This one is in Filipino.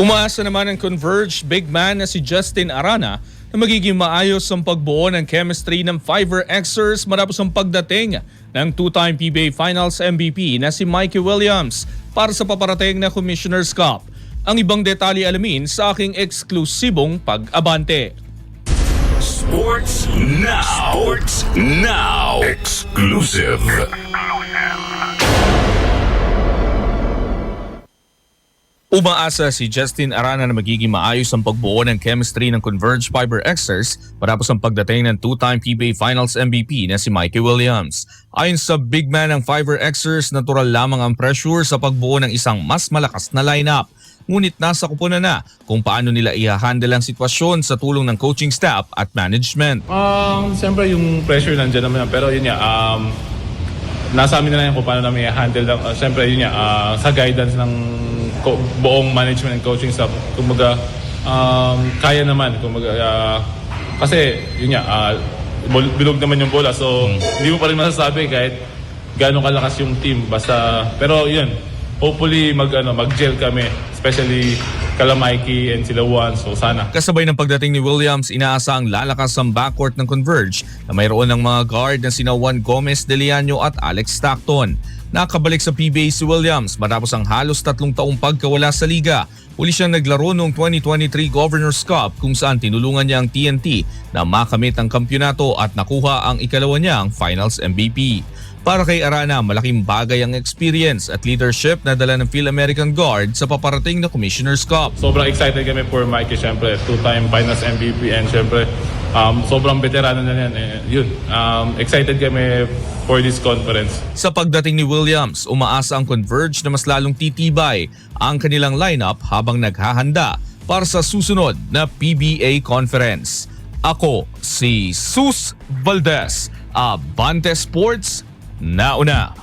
Umaasa naman ang Converge big man na si Justin Arana na magiging maayos ang pagbuo ng chemistry ng Fiverr Xers matapos ang pagdating ng two-time PBA Finals MVP na si Mikey Williams para sa paparating na Commissioner's Cup. Ang ibang detalye alamin sa aking eksklusibong pag-abante. Sports Now. Sports Now. Exclusive. Umaasa si Justin Arana na magiging maayos ang pagbuo ng chemistry ng Converge Fiverr Xers matapos ang pagdating ng two-time PBA Finals MVP na si Mikey Williams. Ayon sa big man ng Fiverr Xers, natural lamang ang pressure sa pagbuo ng isang mas malakas na lineup. Ngunit nasa kupunan na kung paano nila i-handle ang sitwasyon sa tulong ng coaching staff at management. Siyempre yung pressure nandiyan naman pero yun nga, nasa amin na lang kung paano namin i-handle. Siyempre yun nga, sa guidance ng buong management and coaching staff, kumbaga kaya naman, kumbaga kasi yun nga, bilog naman yung bola, so hindi mo pa rin masasabi kahit gaano kalakas yung team, basta pero yun, hopefully mag-gel kami, especially kala Mikey and sila Juan, so sana. Kasabay ng pagdating ni Williams, inaasa ang lalakas ang backcourt ng Converge na mayroon ng mga guard na sina Juan Gomez de Leano at Alex Stockton. Nakabalik sa PBA si Williams matapos ang halos 3 taong pagkawala sa liga. Uli siyang naglaro noong 2023 Governor's Cup kung saan tinulungan niya ang TNT na makamit ang kampyonato at nakuha ang ikalawa niyang Finals MVP. Para kay Arana, malaking bagay ang experience at leadership na dala ng Phil-American Guard sa paparating na Commissioner's Cup. Sobrang excited kami for Mikey, syempre, two-time Finals MVP and syempre sobrang veterano na yan. Excited kami for this conference. Sa pagdating ni Williams, umaasa ang Converge na mas lalong titibay ang kanilang lineup habang naghahanda para sa susunod na PBA Conference. Ako si Sus Valdez, Abante Sports, nauna.